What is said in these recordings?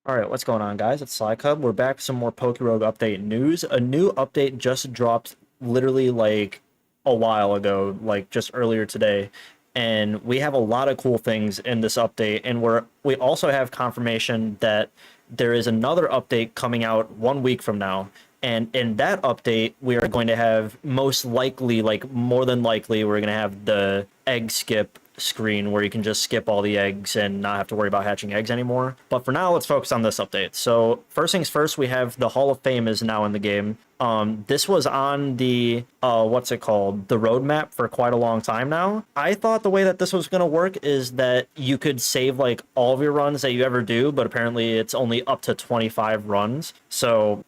All right, what's going on, guys? It's SlyCub. We're back with some more Pokerogue update news. A new update just dropped literally like a while ago, like just earlier today. And we have a lot of cool things in this update. And we also have confirmation that there is another update coming out 1 week from now. And in that update, we are going to have most likely, like more than likely, we're going to have the egg skip screen where you can just skip all the eggs and not have to worry about hatching eggs anymore. But for now, let's focus on this update. So first things first, we have the Hall of Fame is now in the game. This was on the what's it called, the roadmap for quite a long time now. I thought the way that this was going to work is that you could save like all of your runs that you ever do, but apparently it's only up to 25 runs. So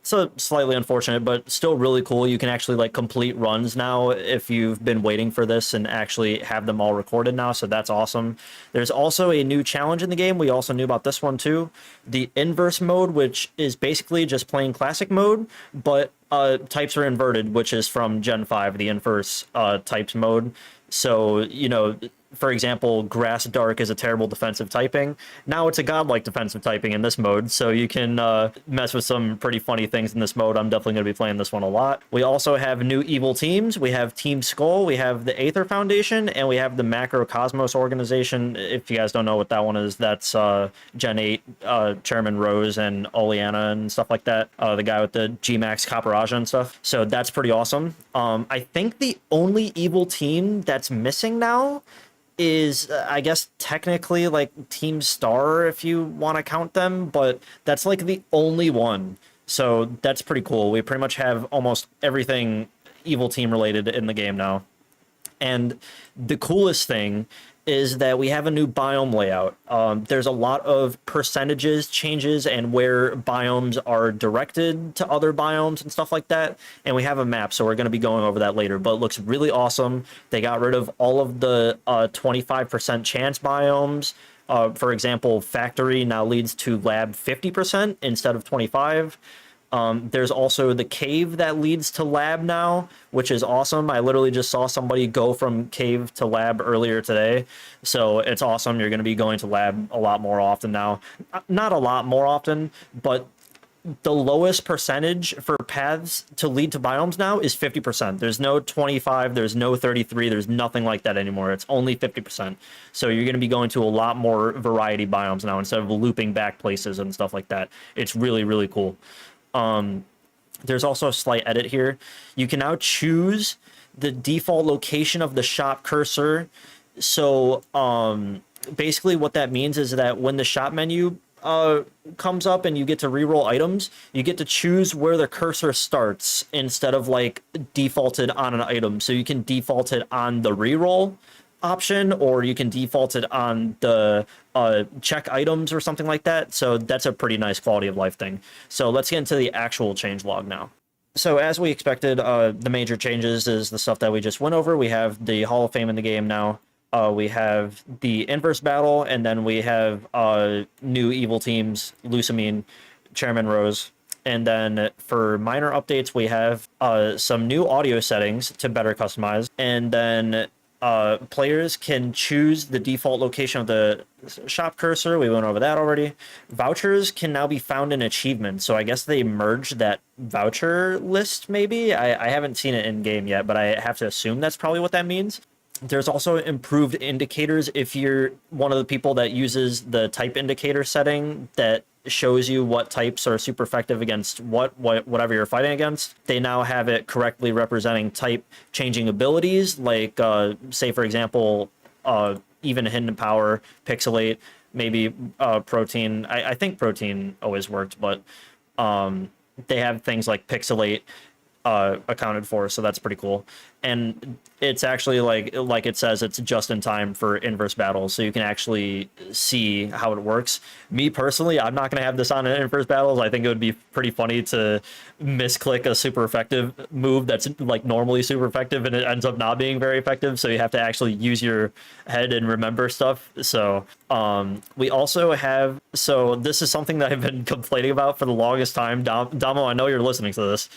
slightly unfortunate, but still really cool. You can actually like complete runs now if you've been waiting for this and actually have them all recorded now. So that's awesome. There's also a new challenge in the game. We also knew about this one too. The inverse mode, which is basically just playing classic mode, but types are inverted, which is from Gen 5, the inverse types mode. So, for example, Grass Dark is a terrible defensive typing. Now it's a godlike defensive typing in this mode, so you can mess with some pretty funny things in this mode. I'm definitely going to be playing this one a lot. We also have new evil teams. We have Team Skull, we have the Aether Foundation, and we have the Macrocosmos Organization. If you guys don't know what that one is, that's Gen 8, Chairman Rose and Oleana and stuff like that. The guy with the G-Max Copperaja and stuff. So that's pretty awesome. I think the only evil team that's missing now is I guess technically like Team Star if you want to count them, but that's like the only one. So that's pretty cool. We pretty much have almost everything evil team related in the game now. And the coolest thing is that we have a new biome layout. There's a lot of percentages changes and where biomes are directed to other biomes and stuff like that. And we have a map, so we're going to be going over that later. But it looks really awesome. They got rid of all of the 25% chance biomes. For example, factory now leads to lab 50% instead of 25. There's also the cave that leads to lab now, which is awesome. I literally just saw somebody go from cave to lab earlier today. So it's awesome. You're going to be going to lab a lot more often now. Not a lot more often, but the lowest percentage for paths to lead to biomes now is 50%. There's no 25, there's no 33, there's nothing like that anymore. It's only 50%. So you're going to be going to a lot more variety biomes now instead of looping back places and stuff like that. It's really, really cool. There's also a slight edit here. You can now choose the default location of the shop cursor. So basically what that means is that when the shop menu comes up and you get to reroll items, you get to choose where the cursor starts instead of like defaulted on an item. So you can default it on the reroll option, or you can default it on the check items or something like that. So that's a pretty nice quality of life thing. So let's get into the actual changelog now. So as we expected, the major changes is the stuff that we just went over. We have the Hall of Fame in the game now. We have the inverse battle, and then we have new evil teams, Lucamine, Chairman Rose. And then for minor updates, we have some new audio settings to better customize. And then players can choose the default location of the shop cursor. We went over that already. Vouchers can now be found in achievements. So I guess they merged that voucher list, maybe? I haven't seen it in game yet, but I have to assume that's probably what that means. There's also improved indicators if you're one of the people that uses the type indicator setting that shows you what types are super effective against whatever you're fighting against. They now have it correctly representing type changing abilities, like say for example, even hidden power, pixelate, maybe protein. I think protein always worked, but they have things like pixelate accounted for, so that's pretty cool. And it's actually like it says, it's just in time for inverse battles, so you can actually see how it works. Me personally, I'm not going to have this on in inverse battles. I think it would be pretty funny to misclick a super effective move that's like normally super effective and it ends up not being very effective, so you have to actually use your head and remember stuff. So we also have, so this is something that I've been complaining about for the longest time. Damo, I know you're listening to this.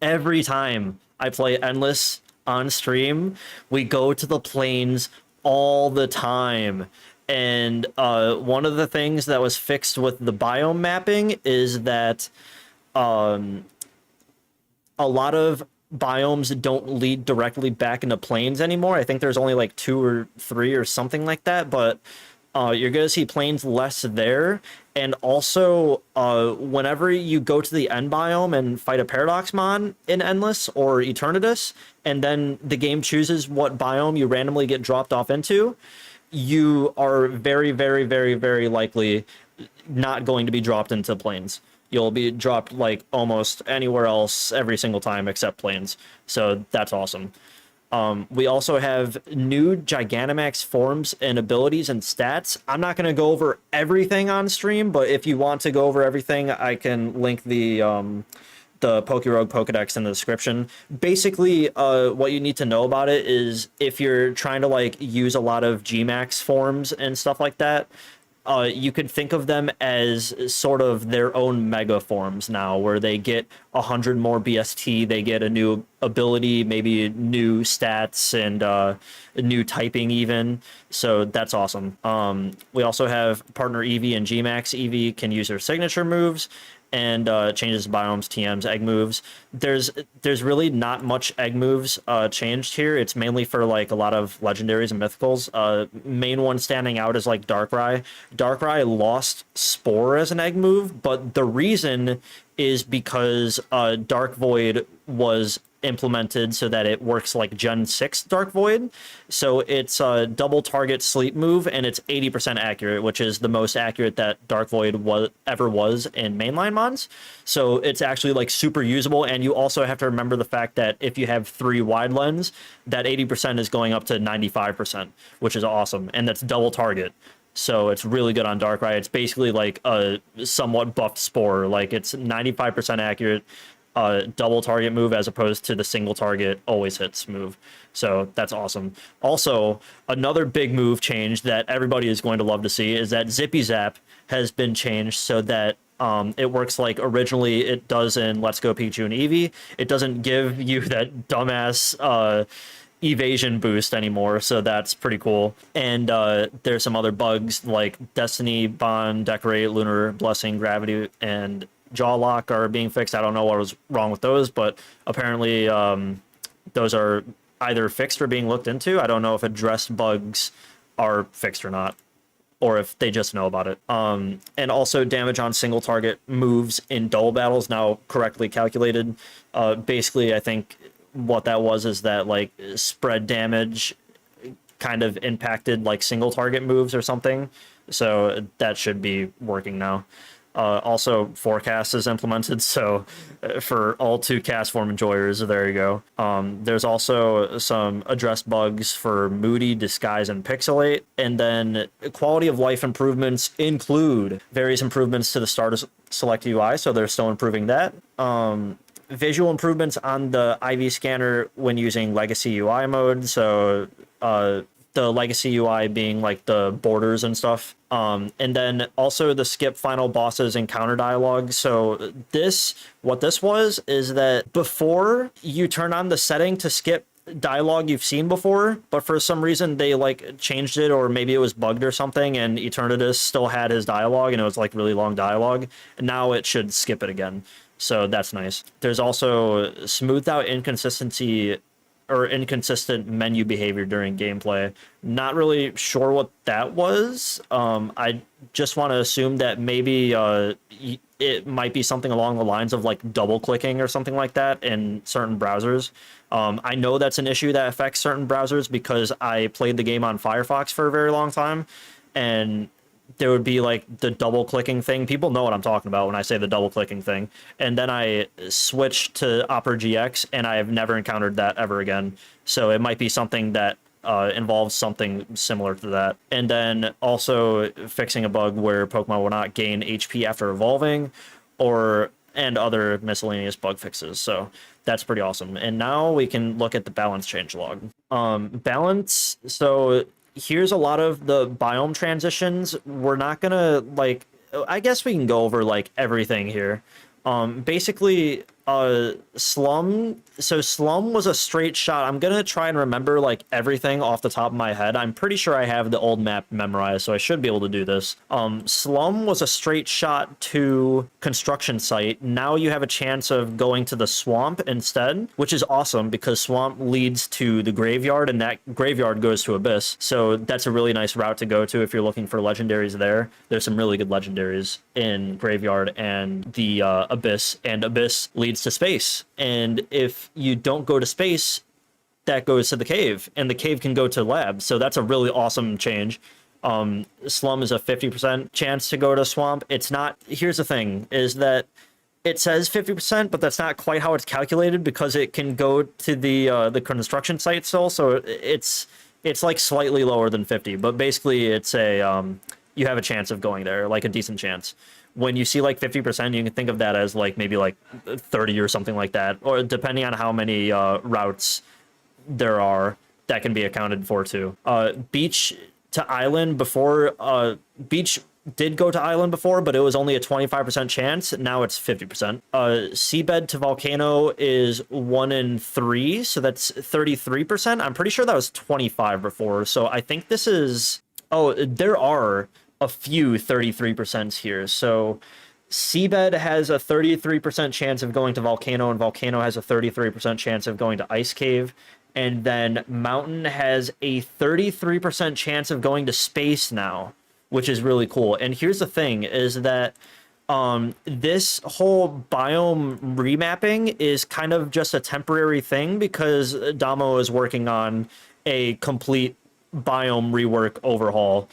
Every time I play Endless on stream, we go to the plains all the time. And one of the things that was fixed with the biome mapping is that um, a lot of biomes don't lead directly back into plains anymore. I think there's only like 2 or 3 or something like that, but you're going to see plains less there. And also, whenever you go to the end biome and fight a Paradoxmon in Endless or Eternatus, and then the game chooses what biome you randomly get dropped off into, you are very, very, very, very likely not going to be dropped into plains. You'll be dropped like almost anywhere else every single time except plains. So that's awesome. We also have new Gigantamax forms and abilities and stats. I'm not going to go over everything on stream, but if you want to go over everything, I can link the Pokerogue Pokedex in the description. Basically, what you need to know about it is if you're trying to like use a lot of Gmax forms and stuff like that, you could think of them as sort of their own mega forms now, where they get 100 more BST, they get a new ability, maybe new stats, and new typing even. So that's awesome. We also have partner Eevee and Gmax. Eevee can use their signature moves and changes biomes, TMs, egg moves. There's really not much egg moves changed here. It's mainly for like a lot of legendaries and mythicals. Main one standing out is like Darkrai. Darkrai lost Spore as an egg move, but the reason is because Dark Void was implemented so that it works like Gen 6 Dark Void. So it's a double target sleep move, and it's 80% accurate, which is the most accurate that Dark Void ever was in mainline mons. So it's actually like super usable, and you also have to remember the fact that if you have 3 wide lens, that 80% is going up to 95%, which is awesome, and that's double target. So it's really good on Darkrai. It's basically like a somewhat buffed Spore. Like it's 95% accurate, double target move as opposed to the single target always hits move. So that's awesome. Also, another big move change that everybody is going to love to see is that Zippy Zap has been changed so that it works like originally it does in Let's Go Pikachu and Eevee. It doesn't give you that dumbass evasion boost anymore, so that's pretty cool. And there's some other bugs like Destiny, Bond, Decorate, Lunar Blessing, Gravity, and Jaw Lock are being fixed. I don't know what was wrong with those, but apparently those are either fixed or being looked into. I don't know if addressed bugs are fixed or not, or if they just know about it. And also damage on single target moves in double battles now correctly calculated. Basically, I think what that was is that like spread damage kind of impacted like single target moves or something. So that should be working now. Also, forecast is implemented, so for all 2 cast form enjoyers, there you go. There's also some addressed bugs for Moody, Disguise, and Pixelate, and then quality of life improvements include various improvements to the starter select UI, so they're still improving that. Visual improvements on the IV scanner when using legacy UI mode, so the legacy UI being like the borders and stuff. And then also the skip final bosses and counter dialogue. So what this was is that before you turn on the setting to skip dialogue you've seen before, but for some reason they like changed it, or maybe it was bugged or something, and Eternatus still had his dialogue and it was like really long dialogue, and now it should skip it again. So that's nice. There's also smoothed out inconsistency or inconsistent menu behavior during gameplay. Not really sure what that was. I just want to assume that maybe it might be something along the lines of like double clicking or something like that in certain browsers. I know that's an issue that affects certain browsers because I played the game on Firefox for a very long time, and there would be like the double clicking thing. People know what I'm talking about when I say the double clicking thing. And then I switched to Opera GX and I have never encountered that ever again. So it might be something that involves something similar to that. And then also fixing a bug where Pokemon will not gain HP after evolving, and other miscellaneous bug fixes. So that's pretty awesome. And now we can look at the balance change log. Balance, so here's a lot of the biome transitions. We're not gonna like, I guess we can go over like everything here. Basically, Slum. So Slum was a straight shot. I'm gonna try and remember like everything off the top of my head. I'm pretty sure I have the old map memorized, so I should be able to do this. Slum was a straight shot to construction site. Now you have a chance of going to the swamp instead, which is awesome because swamp leads to the graveyard, and that graveyard goes to Abyss. So that's a really nice route to go to if you're looking for legendaries there. There's some really good legendaries in graveyard and the Abyss, and Abyss leads to space. And if you don't go to space, that goes to the cave, and the cave can go to lab. So that's a really awesome change. Slum is a 50% chance to go to swamp. It's not. Here's the thing: is that it says 50%, but that's not quite how it's calculated because it can go to the construction site still. So it's like slightly lower than 50, but basically it's a you have a chance of going there, like a decent chance. When you see like 50%, you can think of that as like maybe like 30 or something like that, or depending on how many routes there are, that can be accounted for too. Beach to island before, beach did go to island before, but it was only a 25% chance. Now it's 50%. Seabed to volcano is 1 in 3, so that's 33%. I'm pretty sure that was 25 before, so I think this is... Oh, there are a few 33% here. So Seabed has a 33% chance of going to Volcano, and Volcano has a 33% chance of going to Ice Cave. And then Mountain has a 33% chance of going to Space now, which is really cool. And here's the thing, is that this whole biome remapping is kind of just a temporary thing because Damo is working on a complete biome rework overhaul.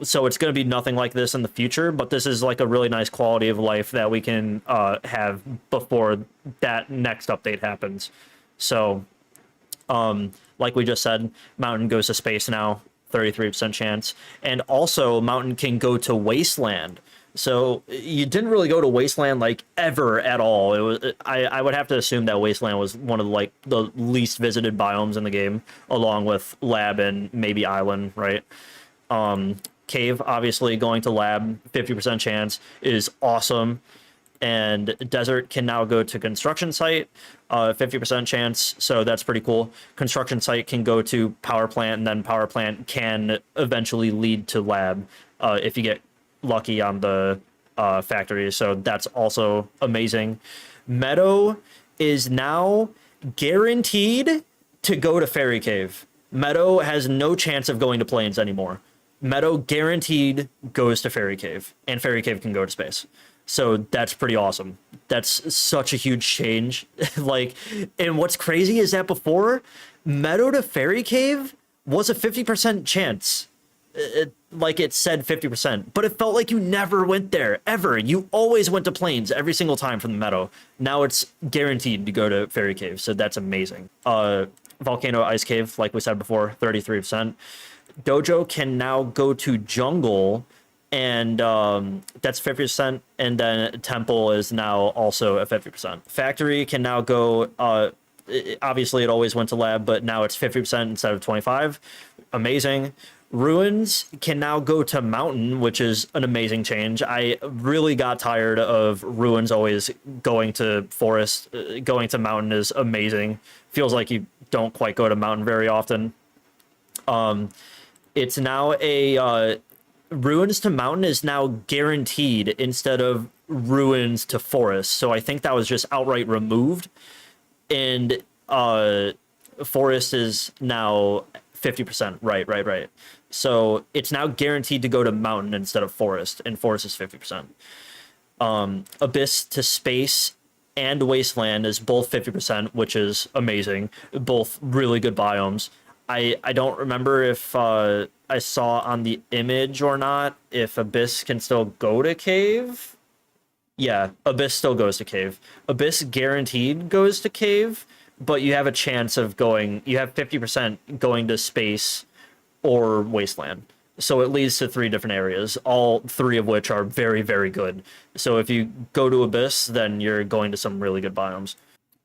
So it's going to be nothing like this in the future, but this is like a really nice quality of life that we can have before that next update happens. So like we just said, Mountain goes to space now, 33% chance. And also Mountain can go to Wasteland. So you didn't really go to Wasteland like ever at all. It was I would have to assume that Wasteland was one of like the least visited biomes in the game, along with Lab and maybe Island, right? Cave, obviously going to Lab, 50% chance is awesome. And Desert can now go to Construction Site, 50% chance, so that's pretty cool. Construction Site can go to Power Plant, and then Power Plant can eventually lead to Lab if you get lucky on the factory, so that's also amazing. Meadow is now guaranteed to go to Fairy Cave. Meadow has no chance of going to Plains anymore. Meadow guaranteed goes to Fairy Cave, and Fairy Cave can go to space. So that's pretty awesome. That's such a huge change. Like, and what's crazy is that before, Meadow to Fairy Cave was a 50% chance. Like it said 50%, but it felt like you never went there, ever. You always went to Plains every single time from the Meadow. Now it's guaranteed to go to Fairy Cave, so that's amazing. Volcano Ice Cave, like we said before, 33%. Dojo can now go to Jungle, and that's 50%, and then Temple is now also at 50%. Factory can now go, obviously it always went to Lab, but now it's 50% instead of 25. Amazing. Ruins can now go to Mountain, which is an amazing change. I really got tired of Ruins always going to Forest. Going to Mountain is amazing. Feels like you don't quite go to Mountain very often. It's now a Ruins to Mountain is now guaranteed instead of Ruins to Forest. So I think that was just outright removed. And Forest is now 50%. Right. So it's now guaranteed to go to Mountain instead of Forest, and Forest is 50%. Abyss to Space and Wasteland is both 50%, which is amazing. Both really good biomes. I don't remember if I saw on the image or not if Abyss can still go to Cave. Yeah, Abyss still goes to Cave. Abyss guaranteed goes to Cave, but you have a chance of going, you have 50% going to Space or Wasteland. So it leads to 3 different areas, all 3 of which are very, very good. So if you go to Abyss, then you're going to some really good biomes.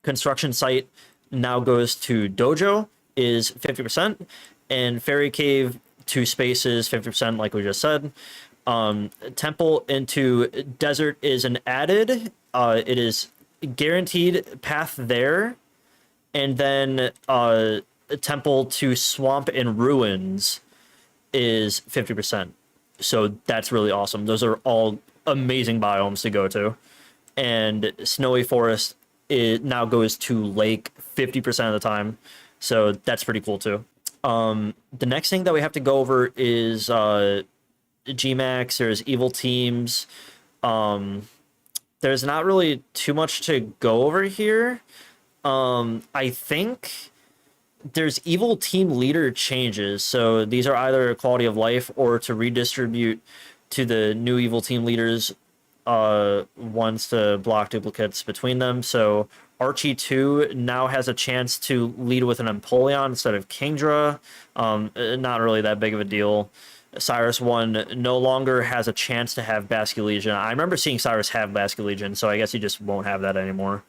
Construction Site now goes to Dojo, is 50%, and Fairy Cave to Space is 50%, like we just said. Temple into Desert is an added. It is guaranteed path there, and then temple to swamp and ruins is 50%. So that's really awesome. Those are all amazing biomes to go to. And snowy forest, it now goes to lake 50% of the time. So that's pretty cool too. The next thing that we have to go over is Gmax. There's evil teams. There's not really too much to go over here. I think there's evil team leader changes. So these are either quality of life or to redistribute to the new evil team leaders ones to block duplicates between them. So Archie 2 now has a chance to lead with an Empoleon instead of Kingdra. Not really that big of a deal. Cyrus 1 no longer has a chance to have Basculegion. I remember seeing Cyrus have Basculegion, so I guess he just won't have that anymore.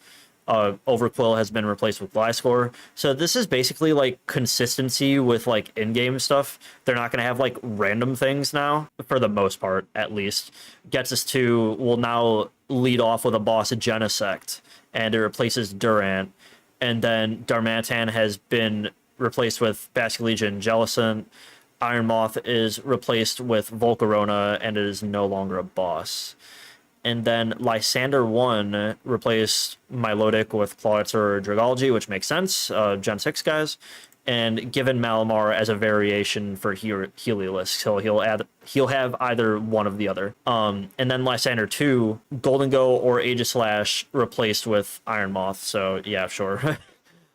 Overquill has been replaced with Gliscor. So this is basically like consistency with like in-game stuff. They're not going to have like random things now, for the most part, at least. Gets us to, will now lead off with a boss Genesect, and it replaces Durant. And then Darmanitan has been replaced with Basculegion Jellicent. Iron Moth is replaced with Volcarona, and it is no longer a boss. And then Lysander 1 replaced Milotic with Clawitzer or Dragology, which makes sense, Gen 6 guys, and given Malamar as a variation for Heliolisk, so he'll have either one of the other. And then Lysander 2, Golden Go or Aegislash replaced with Iron Moth, so yeah, sure.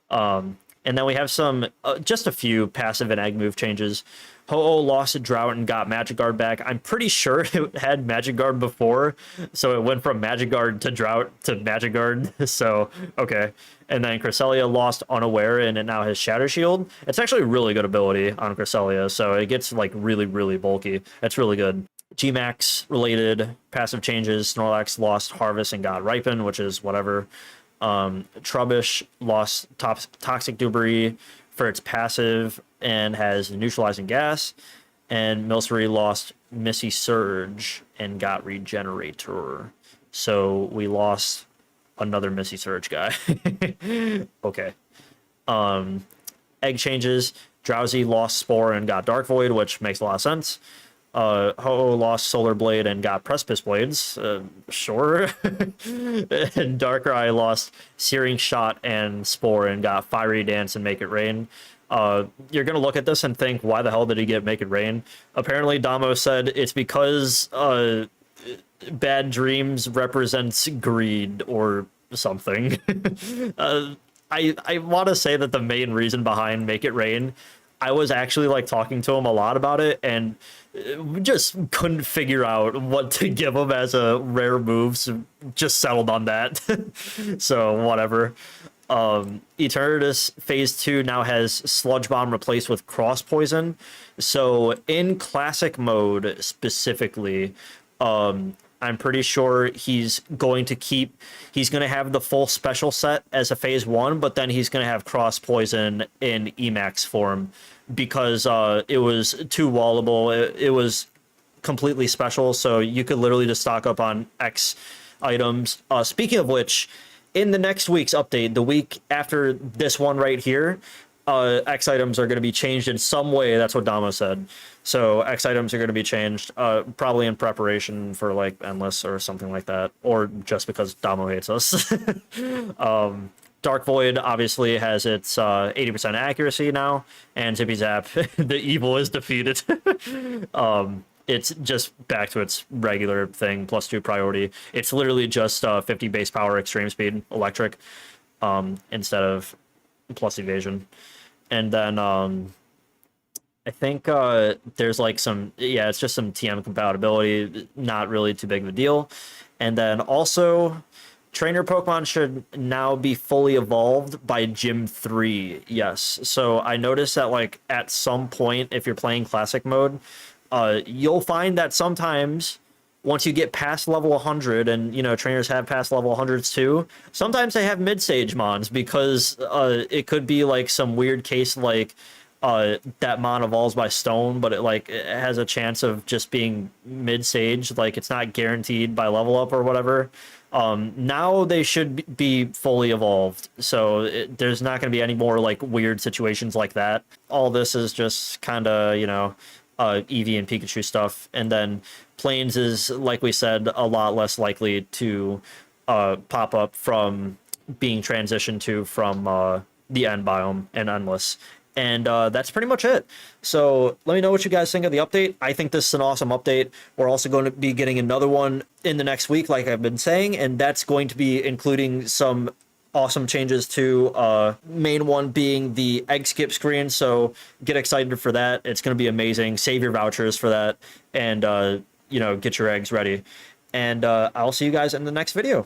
And then we have some, just a few passive and egg move changes. Ho-Oh lost Drought and got Magic Guard back. I'm pretty sure it had Magic Guard before, so it went from Magic Guard to Drought to Magic Guard, so okay. And then Cresselia lost Unaware, and it now has Shatter Shield. It's actually a really good ability on Cresselia, so it gets like really, really bulky. It's really good. Gmax related passive changes. Snorlax lost Harvest and got Ripen, which is whatever. Trubbish lost Toxic Debris for its passive and has Neutralizing Gas, and Milcery lost Missy Surge and got Regenerator. So we lost another Missy Surge guy. Okay. Egg changes. Drowsy lost Spore and got Dark Void, which makes a lot of sense. Ho-Oh lost Solar Blade and got Precipice Blades. Sure. And Darkrai lost Searing Shot and Spore and got Fiery Dance and Make It Rain. You're going to look at this and think, why the hell did he get Make It Rain? Apparently, Damo said it's because Bad Dreams represents greed or something. I want to say that the main reason behind Make It Rain, I was actually like talking to him a lot about it, and we just couldn't figure out what to give him as a rare move, so just settled on that. So whatever. Eternatus Phase 2 now has Sludge Bomb replaced with Cross Poison. So in classic mode specifically, I'm pretty sure he's going to have the full special set as a Phase 1, but then he's going to have Cross Poison in Emax form because it was too wallable. It was completely special, so you could literally just stock up on X items. Speaking of which, in the next week's update, the week after this one right here, X items are going to be changed in some way. That's what Damo said. So X items are going to be changed, probably in preparation for like Endless or something like that, or just because Damo hates us. Dark Void obviously has its 80% accuracy now, and Zippy Zap, the evil is defeated. It's just back to its regular thing, +2 priority. It's literally just 50 base power, extreme speed, electric, instead of plus evasion. And then I think there's like some, yeah, it's just some TM compatibility, not really too big of a deal. And then also, trainer Pokemon should now be fully evolved by Gym 3, yes. So I noticed that like at some point, if you're playing Classic mode, you'll find that sometimes once you get past level 100, and you know trainers have past level 100s too, sometimes they have mid-stage mons because it could be like some weird case like that mon evolves by stone, but it has a chance of just being mid sage. Like it's not guaranteed by level up or whatever. Now they should be fully evolved, so there's not going to be any more like weird situations like that. All this is just kind of, you know, Eevee and Pikachu stuff, and then Plains is, like we said, a lot less likely to pop up from being transitioned to from the end biome and endless. And that's pretty much it. So let me know what you guys think of the update. I think this is an awesome update. We're also going to be getting another one in the next week, like I've been saying, and that's going to be including some awesome changes to main one being the egg skip screen. So get excited for that. It's going to be amazing. Save your vouchers for that, and you know, get your eggs ready. And I'll see you guys in the next video.